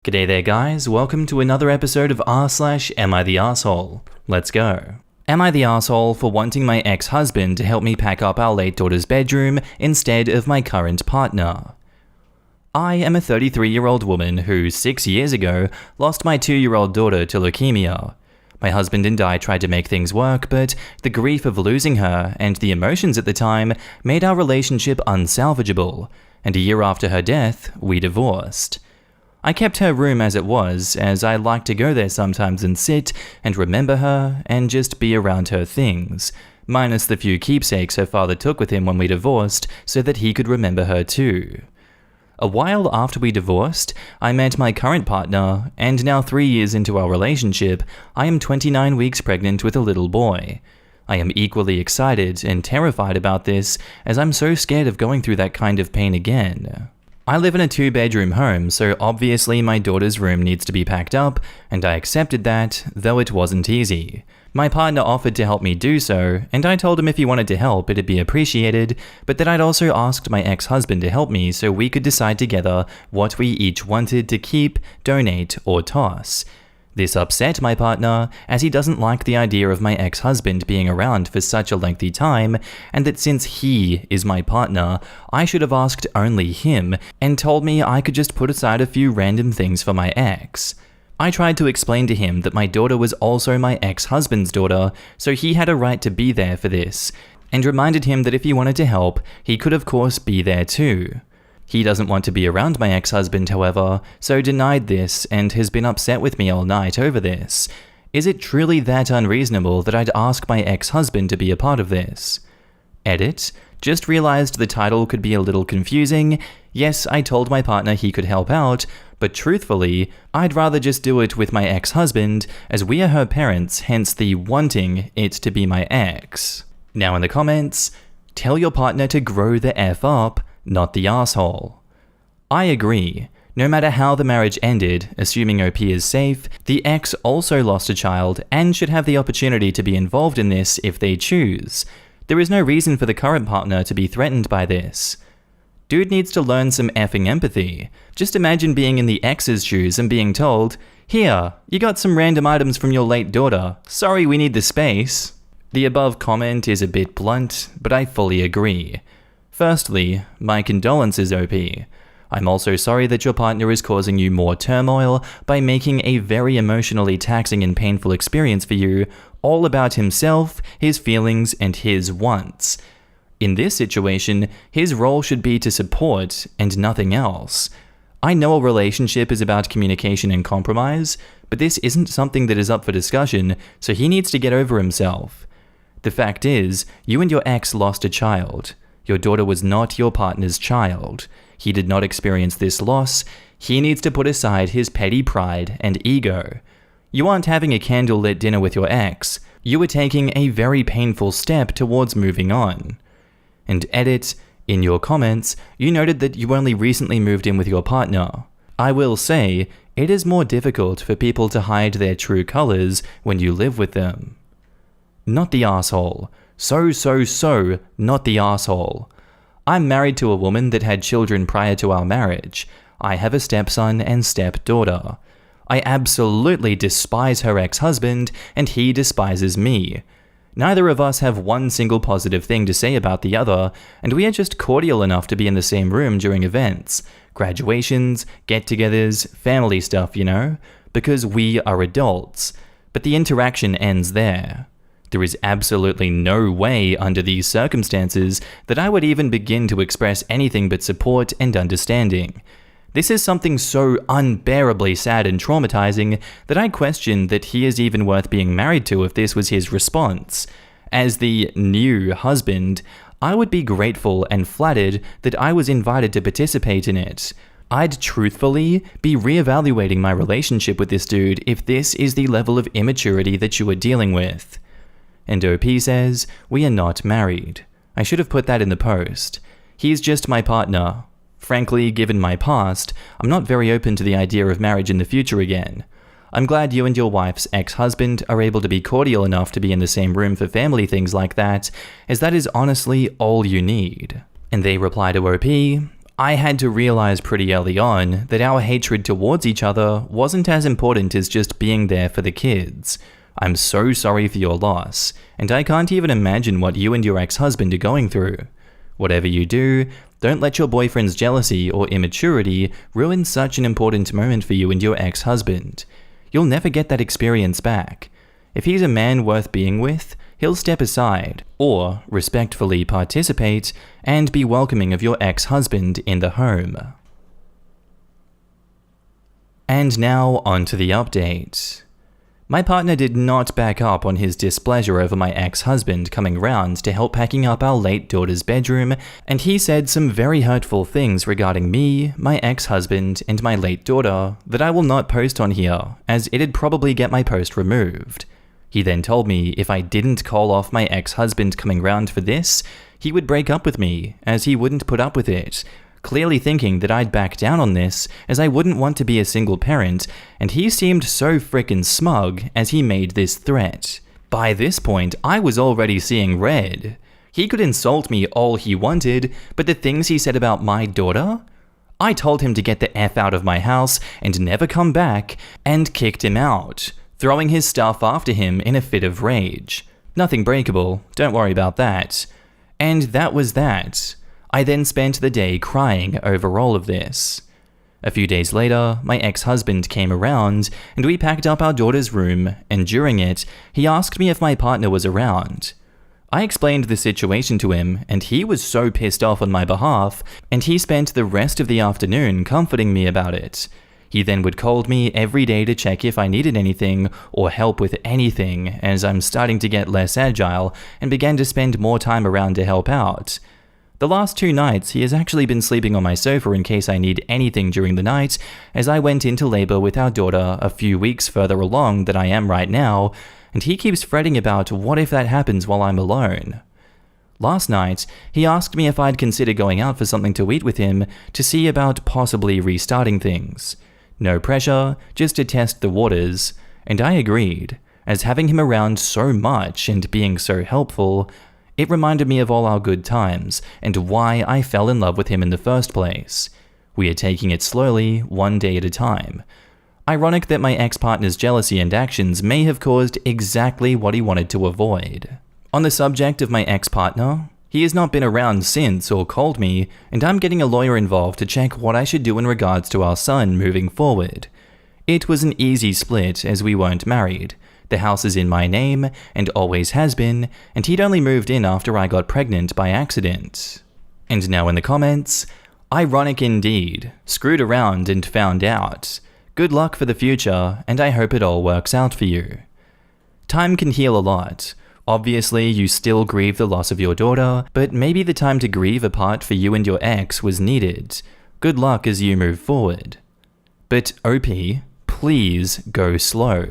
G'day there guys, welcome to another episode of r/Am I the Arsehole? Let's go. Am I the arsehole for wanting my ex-husband to help me pack up our late daughter's bedroom instead of my current partner? I am a 33-year-old woman who, 6 years ago, lost my 2-year-old daughter to leukemia. My husband and I tried to make things work, but the grief of losing her and the emotions at the time made our relationship unsalvageable, and a year after her death, we divorced. I kept her room as it was, as I liked to go there sometimes and sit and remember her and just be around her things, minus the few keepsakes her father took with him when we divorced so that he could remember her too. A while after we divorced, I met my current partner, and now 3 years into our relationship, I am 29 weeks pregnant with a little boy. I am equally excited and terrified about this, as I'm so scared of going through that kind of pain again. I live in a 2-bedroom home, so obviously my daughter's room needs to be packed up, and I accepted that, though it wasn't easy. My partner offered to help me do so, and I told him if he wanted to help, it'd be appreciated, but that I'd also asked my ex-husband to help me so we could decide together what we each wanted to keep, donate, or toss. This upset my partner, as he doesn't like the idea of my ex-husband being around for such a lengthy time, and that since he is my partner, I should have asked only him, and told me I could just put aside a few random things for my ex. I tried to explain to him that my daughter was also my ex-husband's daughter, so he had a right to be there for this, and reminded him that if he wanted to help, he could of course be there too. He doesn't want to be around my ex-husband, however, so denied this and has been upset with me all night over this. Is it truly that unreasonable that I'd ask my ex-husband to be a part of this? Edit. Just realized the title could be a little confusing. Yes, I told my partner he could help out, but truthfully, I'd rather just do it with my ex-husband, as we are her parents, hence the wanting it to be my ex. Now in the comments, tell your partner to grow the F up, not the asshole. I agree. No matter how the marriage ended, assuming OP is safe, the ex also lost a child and should have the opportunity to be involved in this if they choose. There is no reason for the current partner to be threatened by this. Dude needs to learn some effing empathy. Just imagine being in the ex's shoes and being told, "Here, you got some random items from your late daughter. Sorry, we need the space." The above comment is a bit blunt, but I fully agree. Firstly, my condolences, OP. I'm also sorry that your partner is causing you more turmoil by making a very emotionally taxing and painful experience for you, all about himself, his feelings, and his wants. In this situation, his role should be to support and nothing else. I know a relationship is about communication and compromise, but this isn't something that is up for discussion, so he needs to get over himself. The fact is, you and your ex lost a child. Your daughter was not your partner's child. He did not experience this loss. He needs to put aside his petty pride and ego. You aren't having a candlelit dinner with your ex. You are taking a very painful step towards moving on. And edit, in your comments, you noted that you only recently moved in with your partner. I will say, it is more difficult for people to hide their true colors when you live with them. Not the asshole. So, not the asshole. I'm married to a woman that had children prior to our marriage. I have a stepson and stepdaughter. I absolutely despise her ex-husband, and he despises me. Neither of us have one single positive thing to say about the other, and we are just cordial enough to be in the same room during events, graduations, get-togethers, family stuff, you know, because we are adults. But the interaction ends there. There is absolutely no way under these circumstances that I would even begin to express anything but support and understanding. This is something so unbearably sad and traumatizing that I question that he is even worth being married to if this was his response. As the new husband, I would be grateful and flattered that I was invited to participate in it. I'd truthfully be reevaluating my relationship with this dude if this is the level of immaturity that you are dealing with. And OP says, we are not married. I should have put that in the post. He's just my partner. Frankly, given my past, I'm not very open to the idea of marriage in the future again. I'm glad you and your wife's ex-husband are able to be cordial enough to be in the same room for family things like that, as that is honestly all you need. And they reply to OP, I had to realize pretty early on that our hatred towards each other wasn't as important as just being there for the kids. I'm so sorry for your loss, and I can't even imagine what you and your ex-husband are going through. Whatever you do, don't let your boyfriend's jealousy or immaturity ruin such an important moment for you and your ex-husband. You'll never get that experience back. If he's a man worth being with, he'll step aside, or respectfully participate, and be welcoming of your ex-husband in the home. And now onto the update. My partner did not back up on his displeasure over my ex-husband coming round to help packing up our late daughter's bedroom, and he said some very hurtful things regarding me, my ex-husband, and my late daughter that I will not post on here, as it'd probably get my post removed. He then told me if I didn't call off my ex-husband coming round for this, he would break up with me, as he wouldn't put up with it, clearly thinking that I'd back down on this as I wouldn't want to be a single parent, and he seemed so frickin' smug as he made this threat. By this point, I was already seeing red. He could insult me all he wanted, but the things he said about my daughter? I told him to get the F out of my house and never come back, and kicked him out, throwing his stuff after him in a fit of rage. Nothing breakable, don't worry about that. And that was that. I then spent the day crying over all of this. A few days later, my ex-husband came around, and we packed up our daughter's room, and during it, he asked me if my partner was around. I explained the situation to him, and he was so pissed off on my behalf, and he spent the rest of the afternoon comforting me about it. He then would call me every day to check if I needed anything or help with anything, as I'm starting to get less agile and began to spend more time around to help out. The last 2 nights, he has actually been sleeping on my sofa in case I need anything during the night, as I went into labor with our daughter a few weeks further along than I am right now, and he keeps fretting about what if that happens while I'm alone. Last night, he asked me if I'd consider going out for something to eat with him to see about possibly restarting things. No pressure, just to test the waters, and I agreed, as having him around so much and being so helpful, it reminded me of all our good times and why I fell in love with him in the first place. We are taking it slowly, one day at a time. Ironic that my ex-partner's jealousy and actions may have caused exactly what he wanted to avoid. On the subject of my ex-partner, he has not been around since or called me, and I'm getting a lawyer involved to check what I should do in regards to our son moving forward. It was an easy split as we weren't married. The house is in my name, and always has been, and he'd only moved in after I got pregnant by accident. And now in the comments, ironic indeed, screwed around and found out. Good luck for the future, and I hope it all works out for you. Time can heal a lot. Obviously, you still grieve the loss of your daughter, but maybe the time to grieve apart for you and your ex was needed. Good luck as you move forward. But OP, please go slow.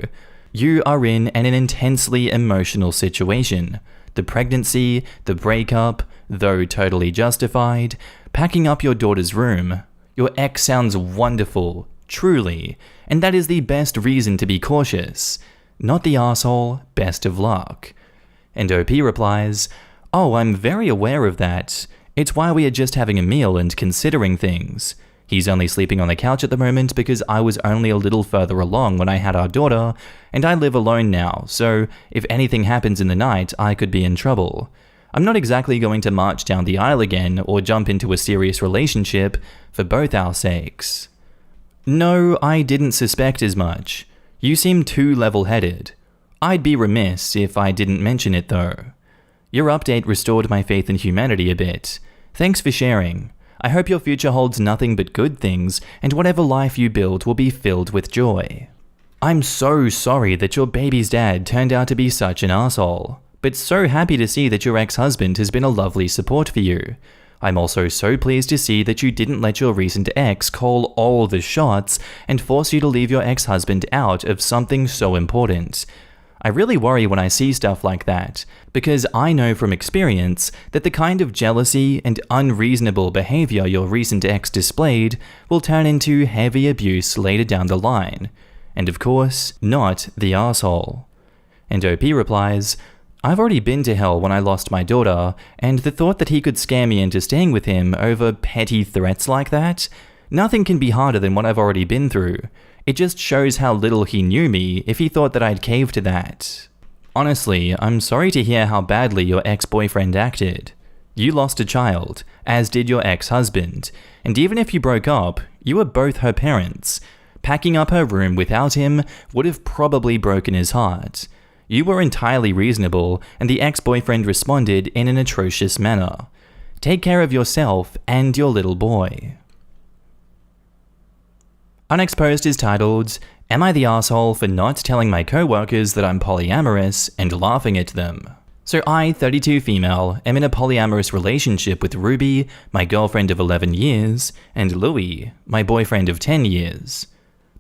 You are in an intensely emotional situation. The pregnancy, the breakup, though totally justified, packing up your daughter's room. Your ex sounds wonderful, truly, and that is the best reason to be cautious. Not the arsehole, best of luck. And OP replies, "Oh, I'm very aware of that. It's why we are just having a meal and considering things. He's only sleeping on the couch at the moment because I was only a little further along when I had our daughter, and I live alone now, so if anything happens in the night, I could be in trouble. I'm not exactly going to march down the aisle again or jump into a serious relationship for both our sakes." No, I didn't suspect as much. You seem too level-headed. I'd be remiss if I didn't mention it though. Your update restored my faith in humanity a bit. Thanks for sharing. I hope your future holds nothing but good things, and whatever life you build will be filled with joy. I'm so sorry that your baby's dad turned out to be such an asshole, but so happy to see that your ex-husband has been a lovely support for you. I'm also so pleased to see that you didn't let your recent ex call all the shots and force you to leave your ex-husband out of something so important. I really worry when I see stuff like that, because I know from experience that the kind of jealousy and unreasonable behavior your recent ex displayed will turn into heavy abuse later down the line. And of course, not the asshole. And OP replies, I've already been to hell when I lost my daughter, and the thought that he could scare me into staying with him over petty threats like that? Nothing can be harder than what I've already been through. It just shows how little he knew me if he thought that I'd cave to that. Honestly, I'm sorry to hear how badly your ex-boyfriend acted. You lost a child, as did your ex-husband, and even if you broke up, you were both her parents. Packing up her room without him would have probably broken his heart. You were entirely reasonable, and the ex-boyfriend responded in an atrocious manner. Take care of yourself and your little boy. Unexposed is titled, Am I the asshole for not telling my co-workers that I'm polyamorous and laughing at them? So I, 32 female, am in a polyamorous relationship with Ruby, my girlfriend of 11 years, and Louis, my boyfriend of 10 years.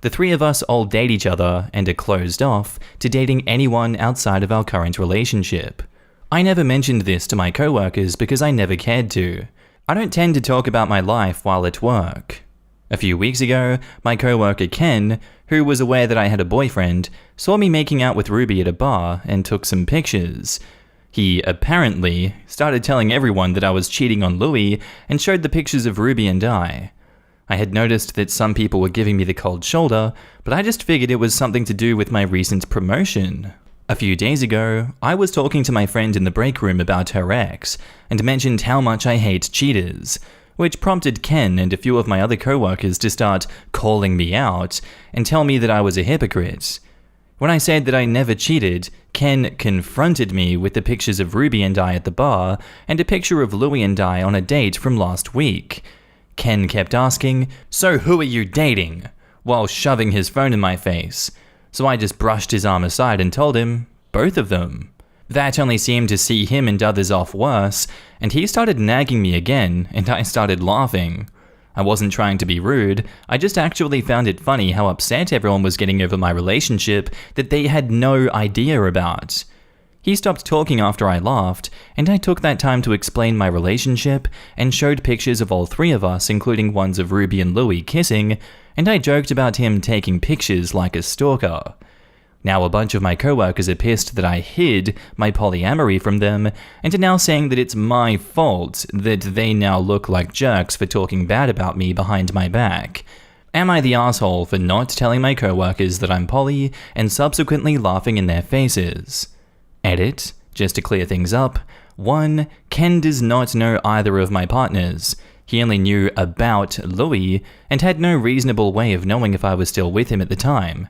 The three of us all date each other and are closed off to dating anyone outside of our current relationship. I never mentioned this to my co-workers because I never cared to. I don't tend to talk about my life while at work. A few weeks ago, my co-worker Ken, who was aware that I had a boyfriend, saw me making out with Ruby at a bar and took some pictures. He apparently started telling everyone that I was cheating on Louis and showed the pictures of Ruby and I. I had noticed that some people were giving me the cold shoulder, but I just figured it was something to do with my recent promotion. A few days ago, I was talking to my friend in the break room about her ex, and mentioned how much I hate cheaters, which prompted Ken and a few of my other co-workers to start calling me out and tell me that I was a hypocrite. When I said that I never cheated, Ken confronted me with the pictures of Ruby and I at the bar and a picture of Louis and I on a date from last week. Ken kept asking, "So who are you dating?" while shoving his phone in my face. So I just brushed his arm aside and told him, both of them. That only seemed to see him and others off worse, and he started nagging me again, and I started laughing. I wasn't trying to be rude, I just actually found it funny how upset everyone was getting over my relationship that they had no idea about. He stopped talking after I laughed, and I took that time to explain my relationship and showed pictures of all three of us, including ones of Ruby and Louis kissing, and I joked about him taking pictures like a stalker. Now a bunch of my coworkers are pissed that I hid my polyamory from them, and are now saying that it's my fault that they now look like jerks for talking bad about me behind my back. Am I the asshole for not telling my coworkers that I'm poly and subsequently laughing in their faces? Edit, just to clear things up. 1. Ken does not know either of my partners. He only knew about Louis and had no reasonable way of knowing if I was still with him at the time.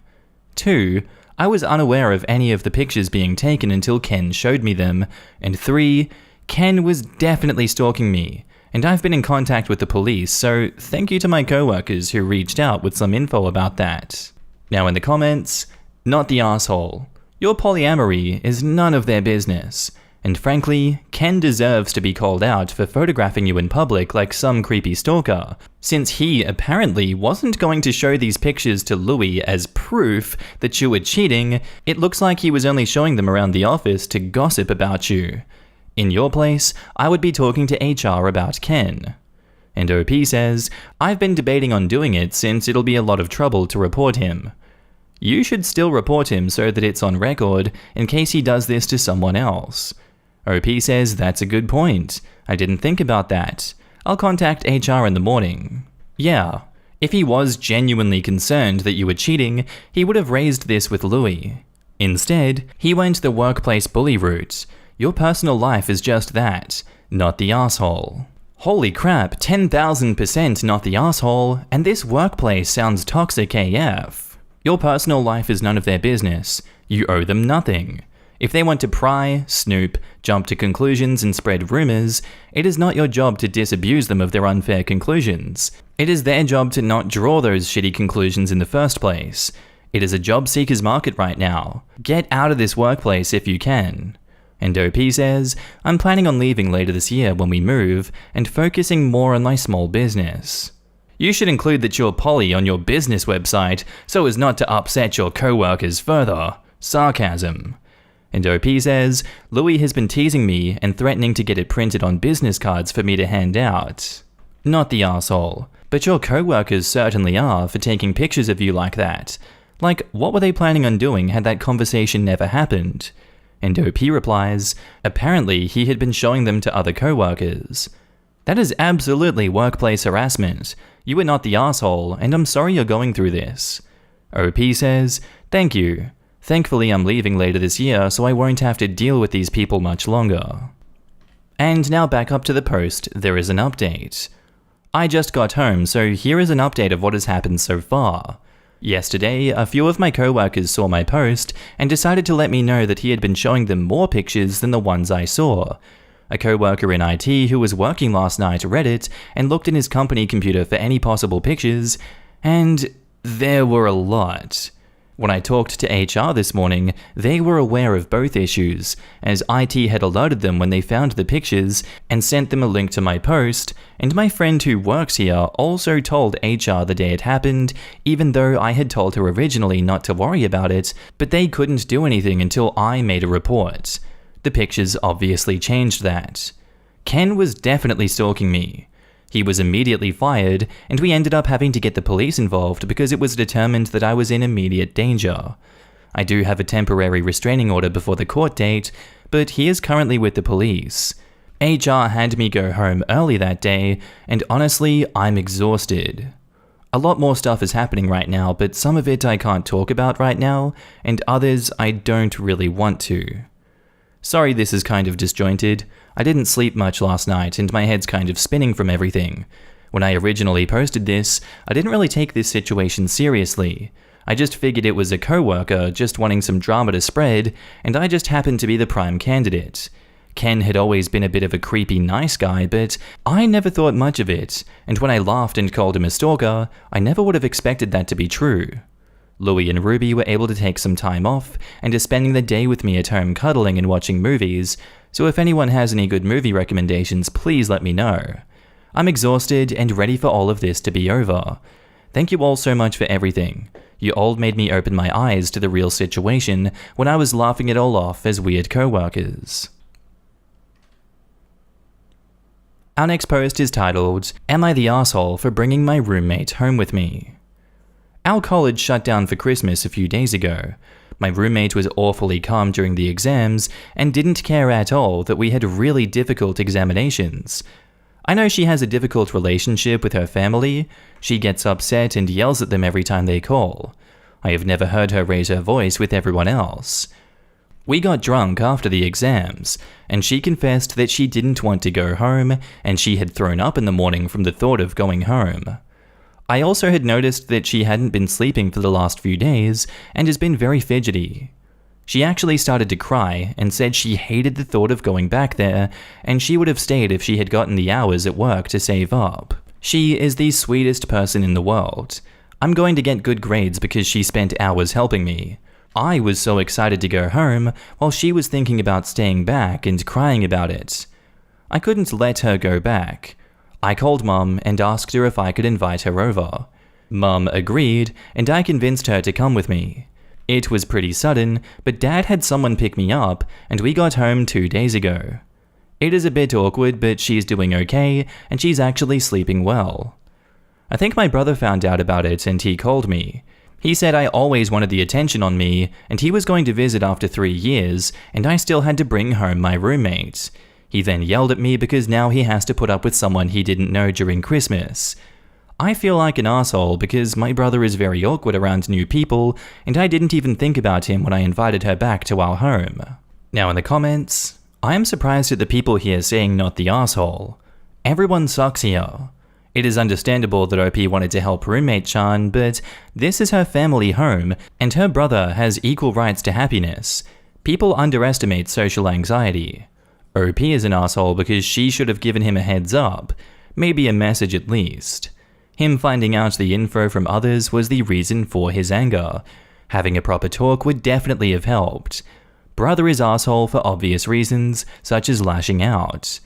2. I was unaware of any of the pictures being taken until Ken showed me them. And 3. Ken was definitely stalking me, and I've been in contact with the police, so thank you to my coworkers who reached out with some info about that. Now in the comments, not the asshole. Your polyamory is none of their business, and frankly, Ken deserves to be called out for photographing you in public like some creepy stalker, since he apparently wasn't going to show these pictures to Louis as proof that you were cheating. It looks like he was only showing them around the office to gossip about you. In your place, I would be talking to HR about Ken. And OP says, I've been debating on doing it since it'll be a lot of trouble to report him. You should still report him so that it's on record in case he does this to someone else. OP says that's a good point. I didn't think about that. I'll contact HR in the morning. Yeah, if he was genuinely concerned that you were cheating, he would have raised this with Louis. Instead, he went the workplace bully route. Your personal life is just that, not the asshole. Holy crap, 10,000% not the asshole, and this workplace sounds toxic AF. Your personal life is none of their business. You owe them nothing. If they want to pry, snoop, jump to conclusions and spread rumors, it is not your job to disabuse them of their unfair conclusions. It is their job to not draw those shitty conclusions in the first place. It is a job seeker's market right now. Get out of this workplace if you can. And OP says, I'm planning on leaving later this year when we move and focusing more on my small business. You should include that you're poly on your business website so as not to upset your co-workers further. Sarcasm. And OP says, Louis has been teasing me and threatening to get it printed on business cards for me to hand out. Not the asshole, but your co-workers certainly are for taking pictures of you like that. Like, what were they planning on doing had that conversation never happened? And OP replies, apparently he had been showing them to other co-workers. That is absolutely workplace harassment. You are not the asshole, and I'm sorry you're going through this. OP says, thank you. Thankfully I'm leaving later this year, so I won't have to deal with these people much longer. And now back up to the post, there is an update. I just got home, so here is an update of what has happened so far. Yesterday, a few of my co-workers saw my post and decided to let me know that he had been showing them more pictures than the ones I saw. A co-worker in IT who was working last night read it and looked in his company computer for any possible pictures, and there were a lot. When I talked to HR this morning, they were aware of both issues, as IT had alerted them when they found the pictures and sent them a link to my post, and my friend who works here also told HR the day it happened, even though I had told her originally not to worry about it, but they couldn't do anything until I made a report. The pictures obviously changed that. Ken was definitely stalking me. He was immediately fired, and we ended up having to get the police involved because it was determined that I was in immediate danger. I do have a temporary restraining order before the court date, but he is currently with the police. HR had me go home early that day, and honestly, I'm exhausted. A lot more stuff is happening right now, but some of it I can't talk about right now, and others I don't really want to. Sorry this is kind of disjointed. I didn't sleep much last night and my head's kind of spinning from everything. When I originally posted this, I didn't really take this situation seriously. I just figured it was a co-worker just wanting some drama to spread, and I just happened to be the prime candidate. Ken had always been a bit of a creepy nice guy, but I never thought much of it, and when I laughed and called him a stalker, I never would have expected that to be true. Louie and Ruby were able to take some time off and are spending the day with me at home cuddling and watching movies, so if anyone has any good movie recommendations, please let me know. I'm exhausted and ready for all of this to be over. Thank you all so much for everything. You all made me open my eyes to the real situation when I was laughing it all off as weird co-workers. Our next post is titled, Am I the Asshole for Bringing My Roommate Home With Me? Our college shut down for Christmas a few days ago. My roommate was awfully calm during the exams and didn't care at all that we had really difficult examinations. I know she has a difficult relationship with her family. She gets upset and yells at them every time they call. I have never heard her raise her voice with everyone else. We got drunk after the exams, and she confessed that she didn't want to go home and she had thrown up in the morning from the thought of going home. I also had noticed that she hadn't been sleeping for the last few days and has been very fidgety. She actually started to cry and said she hated the thought of going back there, and she would have stayed if she had gotten the hours at work to save up. She is the sweetest person in the world. I'm going to get good grades because she spent hours helping me. I was so excited to go home while she was thinking about staying back and crying about it. I couldn't let her go back. I called Mum and asked her if I could invite her over. Mum agreed, and I convinced her to come with me. It was pretty sudden, but Dad had someone pick me up, and we got home 2 days ago. It is a bit awkward, but she's doing okay, and she's actually sleeping well. I think my brother found out about it and he called me. He said I always wanted the attention on me, and he was going to visit after 3 years, and I still had to bring home my roommate. He then yelled at me because now he has to put up with someone he didn't know during Christmas. I feel like an asshole because my brother is very awkward around new people, and I didn't even think about him when I invited her back to our home. Now in the comments, I am surprised at the people here saying not the asshole. Everyone sucks here. It is understandable that OP wanted to help roommate Chan, but this is her family home, and her brother has equal rights to happiness. People underestimate social anxiety. OP is an asshole because she should have given him a heads up, maybe a message at least. Him finding out the info from others was the reason for his anger. Having a proper talk would definitely have helped. Brother is asshole for obvious reasons, such as lashing out.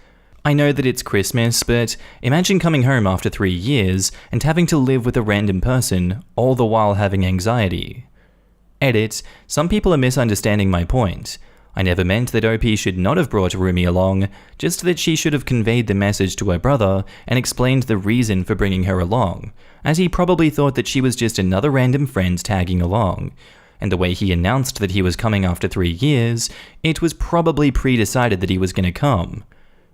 I know that it's Christmas, but imagine coming home after 3 years and having to live with a random person, all the while having anxiety. Edit, some people are misunderstanding my point. I never meant that OP should not have brought Rumi along, just that she should have conveyed the message to her brother and explained the reason for bringing her along, as he probably thought that she was just another random friend tagging along. and the way he announced that he was coming after 3 years, it was probably pre-decided that he was gonna come.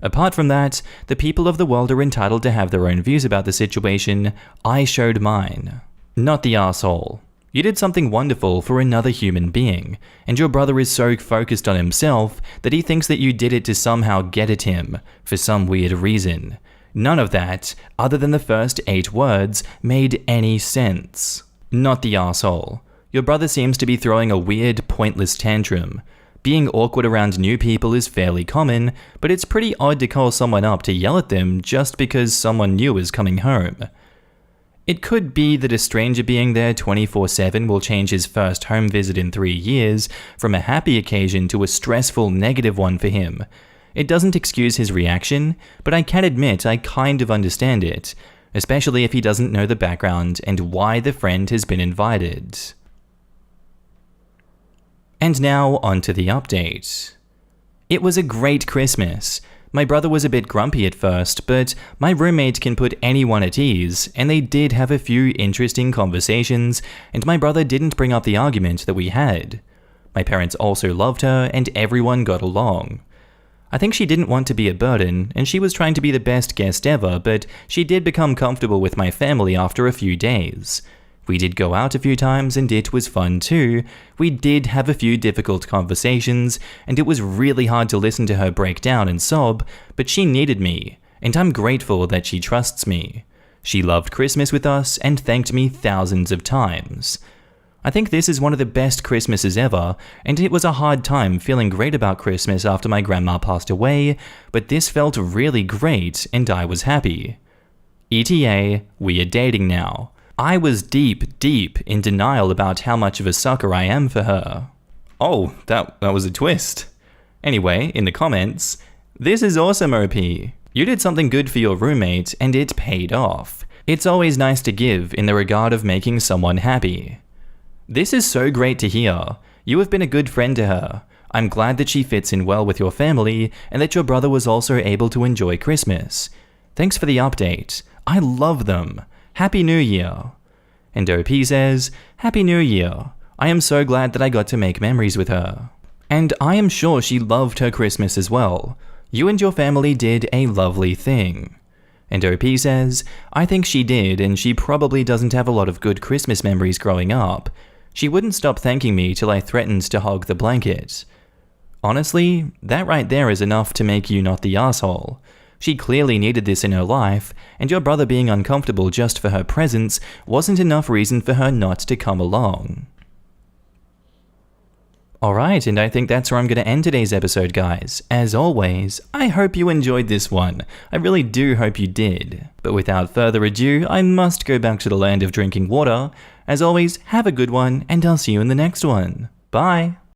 Apart from that, the people of the world are entitled to have their own views about the situation. I showed mine. Not the asshole. You did something wonderful for another human being, and your brother is so focused on himself that he thinks that you did it to somehow get at him, for some weird reason. None of that, other than the first 8 words, made any sense. Not the asshole. Your brother seems to be throwing a weird, pointless tantrum. Being awkward around new people is fairly common, but it's pretty odd to call someone up to yell at them just because someone new is coming home. It could be that a stranger being there 24/7 will change his first home visit in 3 years from a happy occasion to a stressful negative one for him. It doesn't excuse his reaction, but I can admit I kind of understand it, especially if he doesn't know the background and why the friend has been invited. And now onto the update. It was a great Christmas. My brother was a bit grumpy at first, but my roommate can put anyone at ease, and they did have a few interesting conversations, and my brother didn't bring up the argument that we had. My parents also loved her, and everyone got along. I think she didn't want to be a burden, and she was trying to be the best guest ever, but she did become comfortable with my family after a few days. We did go out a few times and it was fun too. We did have a few difficult conversations and it was really hard to listen to her break down and sob, but she needed me, and I'm grateful that she trusts me. She loved Christmas with us and thanked me thousands of times. I think this is one of the best Christmases ever, and it was a hard time feeling great about Christmas after my grandma passed away, but this felt really great and I was happy. ETA, we are dating now. I was deep in denial about how much of a sucker I am for her. Oh, that was a twist. Anyway, in the comments, this is awesome, OP. You did something good for your roommate and it paid off. It's always nice to give in the regard of making someone happy. This is so great to hear. You have been a good friend to her. I'm glad that she fits in well with your family and that your brother was also able to enjoy Christmas. Thanks for the update. I love them. Happy New Year. And OP says, Happy New Year. I am so glad that I got to make memories with her. And I am sure she loved her Christmas as well. You and your family did a lovely thing. And OP says, I think she did, and she probably doesn't have a lot of good Christmas memories growing up. She wouldn't stop thanking me till I threatened to hog the blanket. Honestly, that right there is enough to make you not the asshole. She clearly needed this in her life, and your brother being uncomfortable just for her presence wasn't enough reason for her not to come along. Alright, and I think that's where I'm going to end today's episode, guys. As always, I hope you enjoyed this one. I really do hope you did. But without further ado, I must go back to the land of drinking water. As always, have a good one, and I'll see you in the next one. Bye!